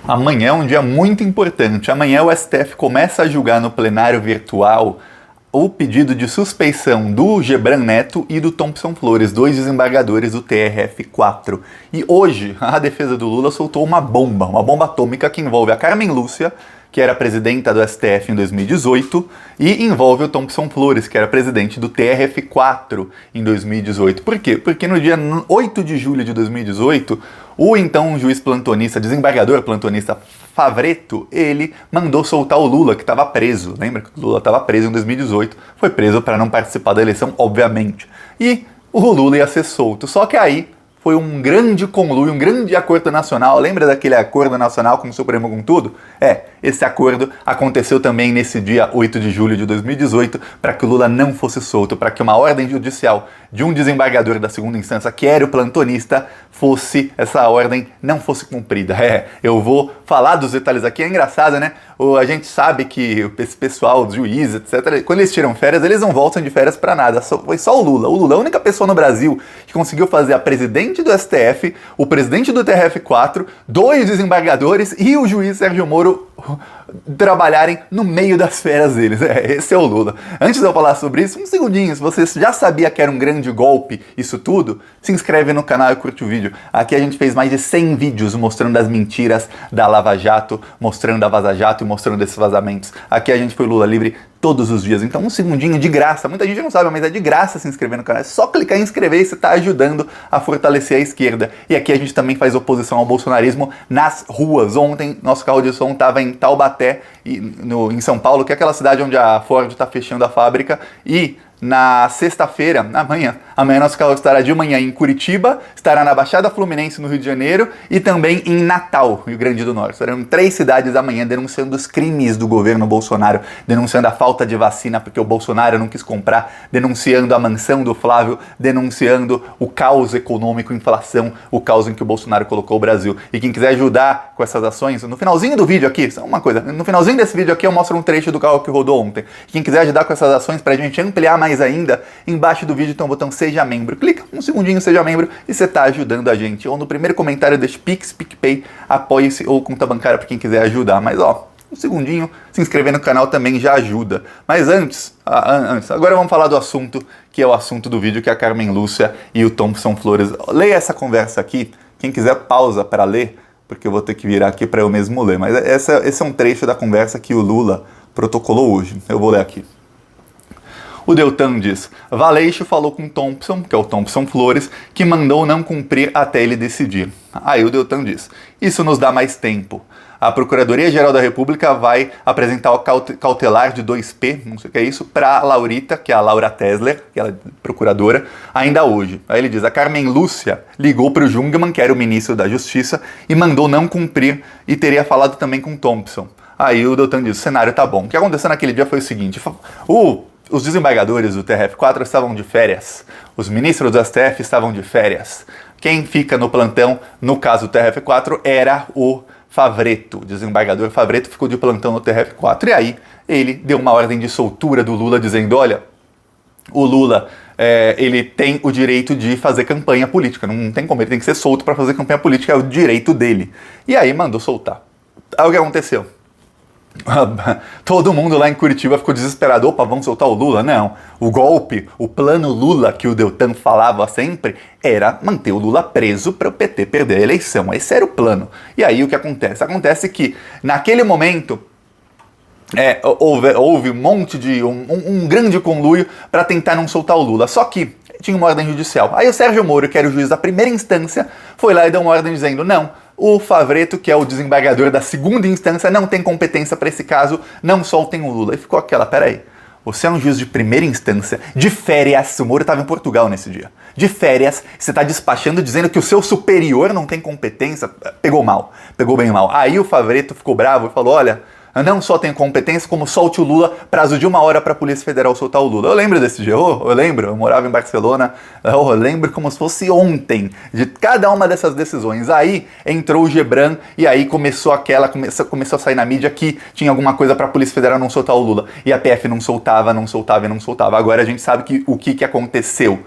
Amanhã é um dia muito importante. Amanhã o STF começa a julgar no plenário virtual o pedido de suspeição do Gebran Neto e do Thompson Flores, dois desembargadores do TRF4. E hoje a defesa do Lula soltou uma bomba atômica que envolve a Carmen Lúcia, que era presidenta do STF em 2018, e envolve o Thompson Flores, que era presidente do TRF4 em 2018. Por quê? Porque no dia 8 de julho de 2018, o então juiz plantonista, desembargador plantonista Favretto, ele mandou soltar o Lula, que estava preso. Lembra que o Lula estava preso em 2018? Foi preso para não participar da eleição, obviamente. E o Lula ia ser solto. Só que aí foi um grande conluio, um grande acordo nacional. Lembra daquele acordo nacional com o Supremo com tudo? Esse acordo aconteceu também nesse dia 8 de julho de 2018 para que o Lula não fosse solto, para que uma ordem judicial de um desembargador da segunda instância, que era o plantonista, essa ordem não fosse cumprida. Eu vou falar dos detalhes aqui, é engraçado, né? A gente sabe que esse pessoal, os juízes, etc., quando eles tiram férias, eles não voltam de férias para nada. Foi só o Lula. O Lula é a única pessoa no Brasil que conseguiu fazer a presidente do STF, o presidente do TRF4, dois desembargadores e o juiz Sérgio Moro trabalharem no meio das férias deles. Esse é o Lula. Antes de eu falar sobre isso, um segundinho, se você já sabia que era um grande golpe isso tudo, se inscreve no canal e curte o vídeo. Aqui a gente fez mais de 100 vídeos mostrando as mentiras da Lava Jato, mostrando a Vaza Jato e mostrando esses vazamentos. Aqui a gente foi Lula livre todos os dias. Então um segundinho de graça. Muita gente não sabe, mas é de graça se inscrever no canal. É só clicar em inscrever e você está ajudando a fortalecer a esquerda. E aqui a gente também faz oposição ao bolsonarismo nas ruas. Ontem, nosso carro de som estava em Taubaté, em São Paulo, que é aquela cidade onde a Ford está fechando a fábrica, e na sexta-feira, amanhã nosso carro estará de manhã em Curitiba, estará na Baixada Fluminense, no Rio de Janeiro, e também em Natal, Rio Grande do Norte. Estarão em 3 cidades amanhã denunciando os crimes do governo Bolsonaro, denunciando a falta de vacina porque o Bolsonaro não quis comprar, denunciando a mansão do Flávio, denunciando o caos econômico, inflação, o caos em que o Bolsonaro colocou o Brasil. E quem quiser ajudar com essas ações, no finalzinho do vídeo aqui, só uma coisa, no finalzinho desse vídeo aqui eu mostro um trecho do carro que rodou ontem. Quem quiser ajudar com essas ações pra gente ampliar mais ainda, embaixo do vídeo tem um botão Seja Membro. Clica um segundinho, Seja Membro, e você está ajudando a gente. Ou no primeiro comentário deixe Pix, PicPay, Apoie-se ou conta bancária para quem quiser ajudar. Mas um segundinho, se inscrever no canal também já ajuda. Mas antes, agora vamos falar do assunto, que é o assunto do vídeo, que é a Carmen Lúcia e o Thompson Flores. Leia essa conversa aqui, quem quiser pausa para ler, porque eu vou ter que virar aqui para eu mesmo ler. Mas esse é um trecho da conversa que o Lula protocolou hoje. Eu vou ler aqui. O Deltan diz: Valeixo falou com Thompson, que é o Thompson Flores, que mandou não cumprir até ele decidir. Aí o Deltan diz: isso nos dá mais tempo. A Procuradoria-Geral da República vai apresentar o cautelar de 2P, não sei o que é isso, para a Laurita, que é a Laura Tesler, que ela é procuradora, ainda hoje. Aí ele diz: a Carmen Lúcia ligou para o Jungmann, que era o ministro da Justiça, e mandou não cumprir e teria falado também com Thompson. Aí o Deltan diz: o cenário tá bom. O que aconteceu naquele dia foi o seguinte: os desembargadores do TRF4 estavam de férias, os ministros do STF estavam de férias. Quem fica no plantão, no caso do TRF4, era o Favretto. O desembargador Favretto ficou de plantão no TRF4. E aí ele deu uma ordem de soltura do Lula, dizendo: olha, o Lula ele tem o direito de fazer campanha política. Não tem como, ele tem que ser solto para fazer campanha política, é o direito dele. E aí mandou soltar. Aí o que aconteceu? Todo mundo lá em Curitiba ficou desesperado. Opa, vamos soltar o Lula? Não. O golpe, o plano Lula que o Deltan falava sempre era manter o Lula preso para o PT perder a eleição. Esse era o plano. E aí o que acontece? Acontece que naquele momento houve um grande conluio para tentar não soltar o Lula. Só que tinha uma ordem judicial. Aí o Sérgio Moro, que era o juiz da primeira instância, foi lá e deu uma ordem dizendo: não, o Favretto, que é o desembargador da segunda instância, não tem competência para esse caso, não soltem o Lula. E ficou peraí, você é um juiz de primeira instância, de férias, o Moro estava em Portugal nesse dia, de férias, você está despachando dizendo que o seu superior não tem competência, pegou bem mal. Aí o Favretto ficou bravo e falou: olha, não só tem competência, como solte o Lula, prazo de 1 hora para a Polícia Federal soltar o Lula. Eu lembro desse dia, eu lembro, eu morava em Barcelona, eu lembro como se fosse ontem, de cada uma dessas decisões. Aí entrou o Gebran e aí começou a sair na mídia que tinha alguma coisa para a Polícia Federal não soltar o Lula. E a PF não soltava. Agora a gente sabe o que aconteceu.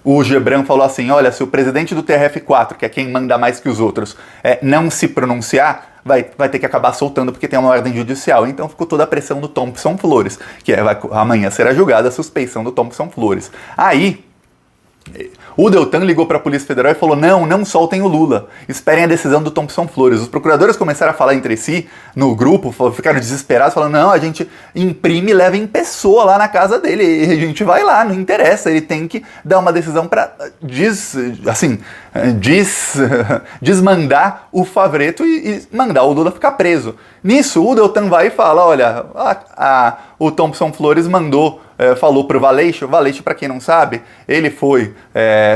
o Gebran falou assim, olha, se o presidente do TRF4, que é quem manda mais que os outros, não se pronunciar, vai ter que acabar soltando porque tem uma ordem judicial. Então ficou toda a pressão do Thompson Flores, que amanhã será julgada a suspeição do Thompson Flores. Aí, o Deltan ligou para a Polícia Federal e falou, não soltem o Lula, esperem a decisão do Thompson Flores. Os procuradores começaram a falar entre si, no grupo, ficaram desesperados, falando, não, a gente imprime e leva em pessoa lá na casa dele, e a gente vai lá, não interessa, ele tem que dar uma decisão para desmandar o Favreto e mandar o Lula ficar preso. Nisso, o Deltan vai e fala, olha, o Thompson Flores falou pro Valeixo, para quem não sabe, ele foi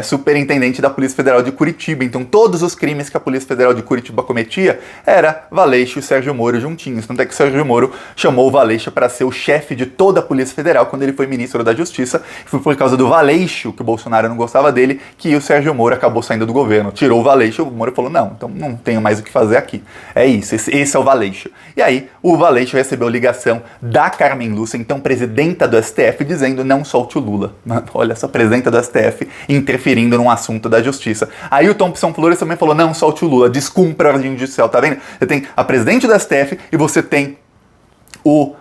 superintendente da Polícia Federal de Curitiba, então todos os crimes que a Polícia Federal de Curitiba cometia era Valeixo e Sérgio Moro juntinhos, tanto é que o Sérgio Moro chamou o Valeixo para ser o chefe de toda a Polícia Federal quando ele foi ministro da Justiça, e foi por causa do Valeixo, que o Bolsonaro não gostava dele, que o Sérgio Moro acabou saindo do governo, tirou o Valeixo, o Moro falou, não, então não tenho mais o que fazer aqui, é isso, esse é o Valeixo. E aí o Valeixo recebeu ligação da Carmen Lúcia, então presidenta do STF, dizendo não solte o Lula. Olha essa presidenta do STF interferindo num assunto da justiça. Aí o Thompson Flores também falou, não solte o Lula, descumpra a ordem judicial, tá vendo? Você tem a presidente do STF e você tem o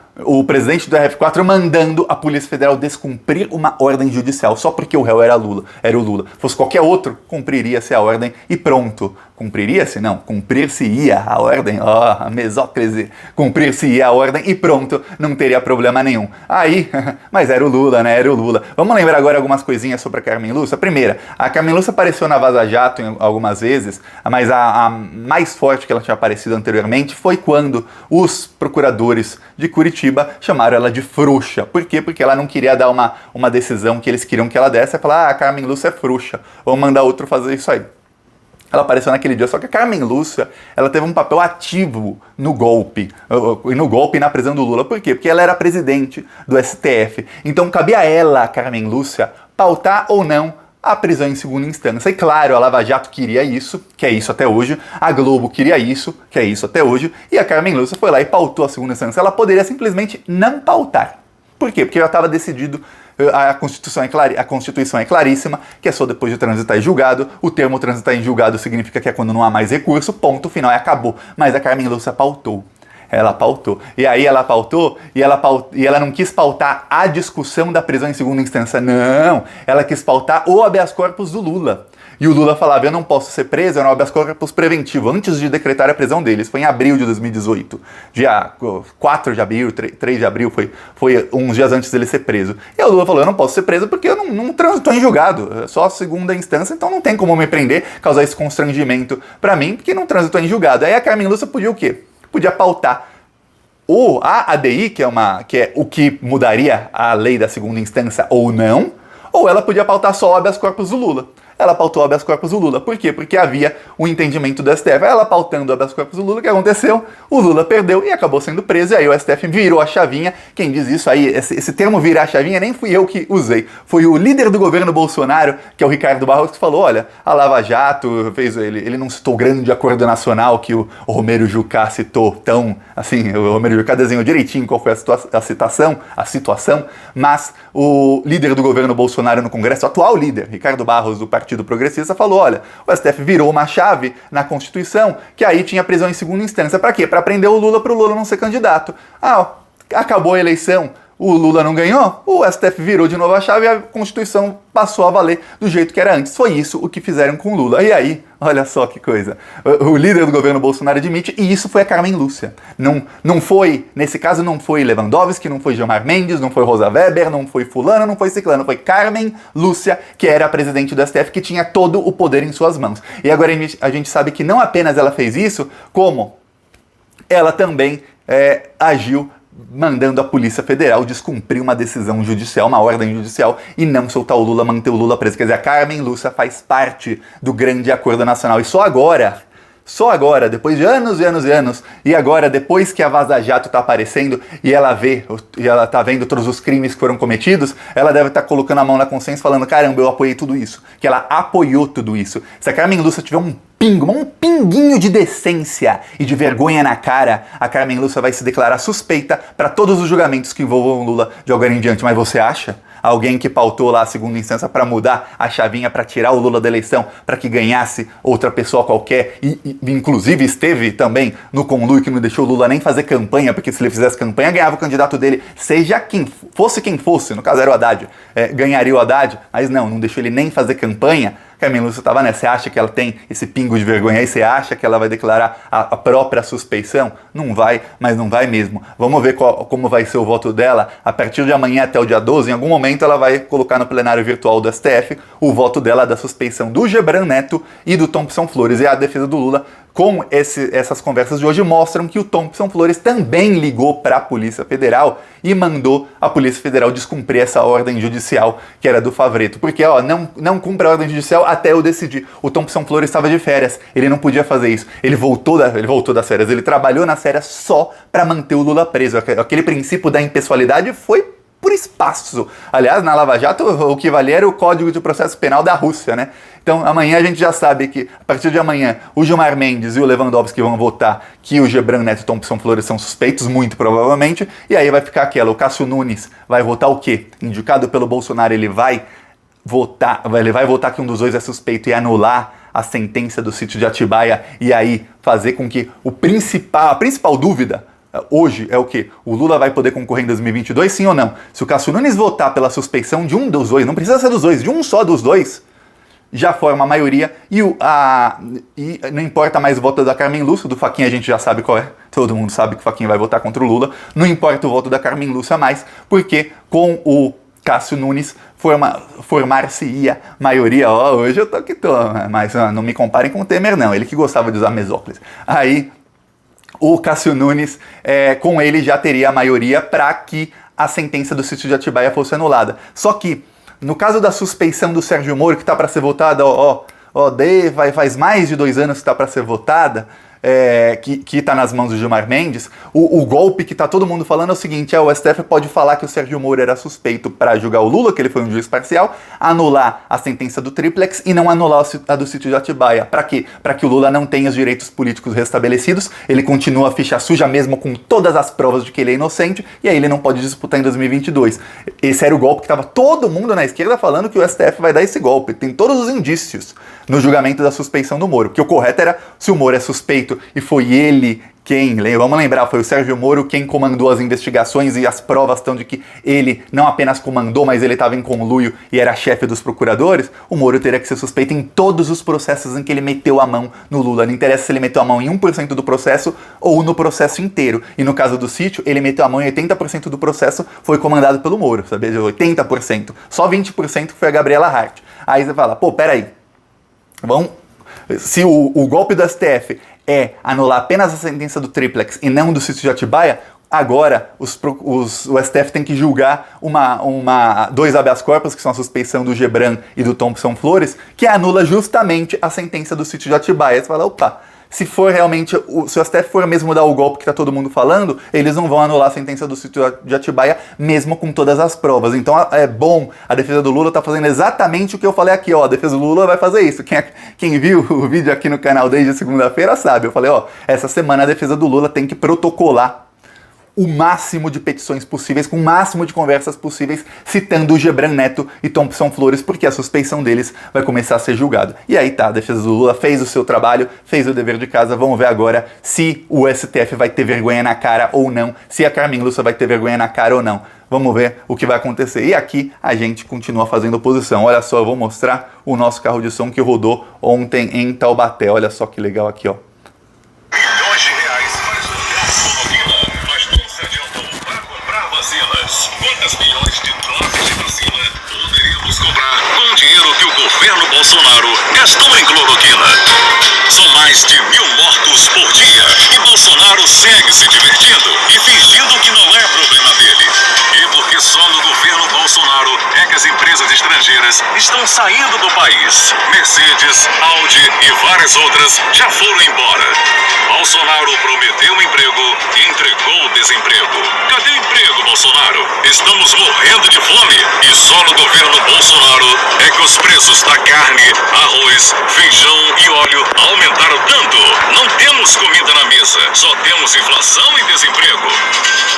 presidente do RF4 mandando a Polícia Federal descumprir uma ordem judicial, só porque o réu era o Lula. Fosse qualquer outro, cumpriria-se a ordem e pronto. Cumpriria-se? Não, cumprir-se-ia a ordem, a mesóclise, cumprir-se-ia a ordem e pronto, não teria problema nenhum. Aí, mas era o Lula, né, era o Lula. Vamos lembrar agora algumas coisinhas sobre a Carmen Lúcia? Primeira, a Carmen Lúcia apareceu na Vaza Jato algumas vezes, mas a mais forte que ela tinha aparecido anteriormente foi quando os procuradores de Curitiba chamaram ela de frouxa. Por quê? Porque ela não queria dar uma decisão que eles queriam que ela desse, e falar, a Carmen Lúcia é frouxa, vamos mandar outro fazer isso aí. Ela apareceu naquele dia, só que a Carmen Lúcia, ela teve um papel ativo no golpe e na prisão do Lula. Por quê? Porque ela era presidente do STF. Então cabia a ela, a Carmen Lúcia, pautar ou não a prisão em segunda instância. E claro, a Lava Jato queria isso, que é isso até hoje, a Globo queria isso, que é isso até hoje, e a Carmen Lúcia foi lá e pautou a segunda instância. Ela poderia simplesmente não pautar. Por quê? Porque já estava decidido. A Constituição é claríssima, que é só depois de transitar em julgado. O termo transitar em julgado significa que é quando não há mais recurso, ponto final, e acabou. Mas a Carmen Lúcia pautou. Ela pautou. E aí ela pautou e ela não quis pautar a discussão da prisão em segunda instância. Não! Ela quis pautar o habeas corpus do Lula. E o Lula falava, eu não posso ser preso, era um habeas corpus preventivo, antes de decretar a prisão deles. Foi em abril de 2018. Dia 4 de abril, 3 de abril, foi uns dias antes dele ser preso. E o Lula falou, eu não posso ser preso porque eu não transitou em julgado. É só a segunda instância, então não tem como me prender, causar esse constrangimento pra mim, porque não transitou em julgado. Aí a Carmen Lúcia podia o quê? Podia pautar a ADI, que é o que mudaria a lei da segunda instância ou não, ou ela podia pautar só o habeas corpus do Lula. Ela pautou o habeas corpus do Lula. Por quê? Porque havia o entendimento do STF. Ela pautando o habeas corpus do Lula, o que aconteceu? O Lula perdeu e acabou sendo preso, e aí o STF virou a chavinha. Quem diz isso aí, esse termo virar a chavinha, nem fui eu que usei. Foi o líder do governo Bolsonaro, que é o Ricardo Barros, que falou, olha, a Lava Jato fez, ele não citou o grande acordo nacional que o Romero Jucá citou tão, assim, o Romero Jucá desenhou direitinho qual foi a situação, mas o líder do governo Bolsonaro no Congresso, o atual líder, Ricardo Barros, do Partido Progressista, falou, olha, o STF virou uma chave na Constituição, que aí tinha prisão em segunda instância. Para quê? Para prender o Lula, para o Lula não ser candidato. Acabou a eleição, o Lula não ganhou, o STF virou de novo a chave e a Constituição passou a valer do jeito que era antes. Foi isso o que fizeram com o Lula. E aí, olha só que coisa, o líder do governo Bolsonaro admite, e isso foi a Carmen Lúcia. Não foi, nesse caso não foi Lewandowski, não foi Gilmar Mendes, não foi Rosa Weber, não foi fulano, não foi ciclano, foi Carmen Lúcia, que era a presidente do STF, que tinha todo o poder em suas mãos. E agora a gente sabe que não apenas ela fez isso, como ela também agiu mandando a Polícia Federal descumprir uma decisão judicial, uma ordem judicial, e não soltar o Lula, manter o Lula preso. Quer dizer, a Carmen Lúcia faz parte do grande acordo nacional. E só agora, depois de anos e anos e anos, e agora, depois que a Vaza Jato tá aparecendo e ela tá vendo todos os crimes que foram cometidos, ela deve estar colocando a mão na consciência falando, caramba, eu apoiei tudo isso, que ela apoiou tudo isso. Se a Carmen Lúcia tiver um um pinguinho de decência e de vergonha na cara, a Carmen Lúcia vai se declarar suspeita para todos os julgamentos que envolvam Lula de agora em diante. Mas você acha? Alguém que pautou lá a segunda instância para mudar a chavinha, para tirar o Lula da eleição, para que ganhasse outra pessoa qualquer, e inclusive esteve também no conluio que não deixou o Lula nem fazer campanha, porque se ele fizesse campanha, ganhava o candidato dele, seja quem fosse, no caso era o Haddad, ganharia o Haddad, mas não deixou ele nem fazer campanha. Carmen Lúcia estava nessa, você acha que ela tem esse pingo de vergonha aí? Você acha que ela vai declarar a própria suspeição? Não vai, mas não vai mesmo. Vamos ver como vai ser o voto dela. A partir de amanhã até o dia 12, em algum momento ela vai colocar no plenário virtual do STF o voto dela da suspeição do Gebran Neto e do Thompson Flores. E a defesa do Lula, com essas conversas de hoje, mostram que o Thompson Flores também ligou para a Polícia Federal e mandou a Polícia Federal descumprir essa ordem judicial que era do Favretto. Porque, não cumpre a ordem judicial até eu decidir. O Thompson Flores estava de férias, ele não podia fazer isso. Ele voltou das férias, ele trabalhou nas férias só para manter o Lula preso. Aquele princípio da impessoalidade foi por espaço. Aliás, na Lava Jato, o que valia era o Código de Processo Penal da Rússia, né? Então, amanhã a gente já sabe que, a partir de amanhã, o Gilmar Mendes e o Lewandowski vão votar que o Gebran Neto e Thompson Flores são suspeitos, muito provavelmente, e aí vai ficar aquela, o Cássio Nunes vai votar o quê? Indicado pelo Bolsonaro, ele vai votar que um dos dois é suspeito e anular a sentença do sítio de Atibaia, e aí fazer com que a principal dúvida hoje é o quê? O Lula vai poder concorrer em 2022, sim ou não? Se o Cássio Nunes votar pela suspeição de um dos dois, não precisa ser dos dois, de um só dos dois, já forma a maioria, e não importa mais o voto da Carmen Lúcia, do Fachin a gente já sabe qual é, todo mundo sabe que o Fachin vai votar contra o Lula, não importa o voto da Carmen Lúcia mais, porque com o Cássio Nunes formar-se-ia maioria, hoje eu tô que tô, mas não me comparem com o Temer não, ele que gostava de usar mesóclise. Aí o Cássio Nunes, com ele já teria a maioria para que a sentença do sítio de Atibaia fosse anulada. Só que, no caso da suspeição do Sérgio Moro, que está para ser votada, faz mais de 2 anos que está para ser votada, que está nas mãos do Gilmar Mendes, o golpe que está todo mundo falando é o seguinte, o STF pode falar que o Sérgio Moro era suspeito para julgar o Lula, que ele foi um juiz parcial, anular a sentença do Triplex e não anular a do sítio de Atibaia. Para quê? Para que o Lula não tenha os direitos políticos restabelecidos, ele continua a ficha suja mesmo com todas as provas de que ele é inocente, e aí ele não pode disputar em 2022. Esse era o golpe que estava todo mundo na esquerda falando que o STF vai dar esse golpe. Tem todos os indícios no julgamento da suspeição do Moro, porque o correto era, se o Moro é suspeito e foi ele vamos lembrar, foi o Sérgio Moro quem comandou as investigações e as provas estão de que ele não apenas comandou, mas ele estava em conluio e era chefe dos procuradores, o Moro teria que ser suspeito em todos os processos em que ele meteu a mão no Lula. Não interessa se ele meteu a mão em 1% do processo ou no processo inteiro. E no caso do sítio, ele meteu a mão em 80% do processo, foi comandado pelo Moro, sabe? 80%. Só 20% foi a Gabriela Hart. Aí você fala, peraí, se o golpe do STF é anular apenas a sentença do Triplex e não do sítio de Atibaia, agora o STF tem que julgar 2 habeas corpus, que são a suspeição do Gebran e do Thompson Flores, que anula justamente a sentença do sítio de Atibaia. Você fala, se for realmente, se o STF for mesmo dar o golpe que está todo mundo falando, eles não vão anular a sentença do sítio de Atibaia, mesmo com todas as provas. Então é bom, a defesa do Lula está fazendo exatamente o que eu falei aqui, a defesa do Lula vai fazer isso. Quem viu o vídeo aqui no canal desde segunda-feira sabe, eu falei, essa semana a defesa do Lula tem que protocolar o máximo de petições possíveis, com o máximo de conversas possíveis, citando o Gebran Neto e Thompson Flores, porque a suspeição deles vai começar a ser julgada. E aí a defesa do Lula fez o seu trabalho, fez o dever de casa, vamos ver agora se o STF vai ter vergonha na cara ou não, se a Carmen Lúcia vai ter vergonha na cara ou não. Vamos ver o que vai acontecer. E aqui a gente continua fazendo oposição. Olha só, eu vou mostrar o nosso carro de som que rodou ontem em Taubaté. Olha só que legal aqui, Quantas milhões de doses de vacina poderíamos comprar com o dinheiro que o governo Bolsonaro gastou em cloroquina? São mais de 1.000 mortos por dia e Bolsonaro segue se divertindo e fingindo que não é problema dele. E porque só no governo Bolsonaro é que as empresas estrangeiras estão saindo do país. Mercedes, Audi e várias outras já foram embora. Bolsonaro prometeu emprego e entregou desemprego. Cadê o emprego, Bolsonaro? Estamos morrendo de fome e solo governo Bolsonaro é que os preços da carne, arroz, feijão e óleo aumentaram tanto. Não temos comida na mesa, só temos inflação e desemprego.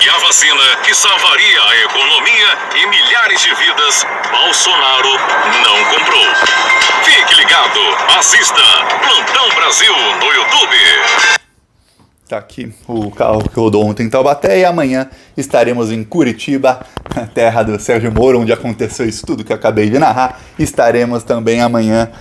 E a vacina que salvaria a economia e milhares de vidas, Bolsonaro não comprou. Fique ligado, assista Plantão Brasil no YouTube. Tá aqui o carro que rodou ontem em Taubaté e amanhã estaremos em Curitiba, terra do Sérgio Moro, onde aconteceu isso tudo que eu acabei de narrar. Estaremos também amanhã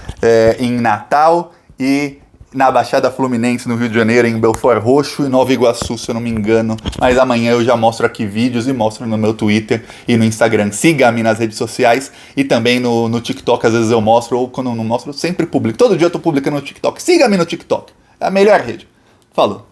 em Natal e na Baixada Fluminense, no Rio de Janeiro, em Belford Roxo e Nova Iguaçu, se eu não me engano. Mas amanhã eu já mostro aqui vídeos e mostro no meu Twitter e no Instagram. Siga-me nas redes sociais e também no TikTok, às vezes eu mostro, ou quando eu não mostro, eu sempre publico. Todo dia eu tô publicando no TikTok. Siga-me no TikTok, é a melhor rede. Falou!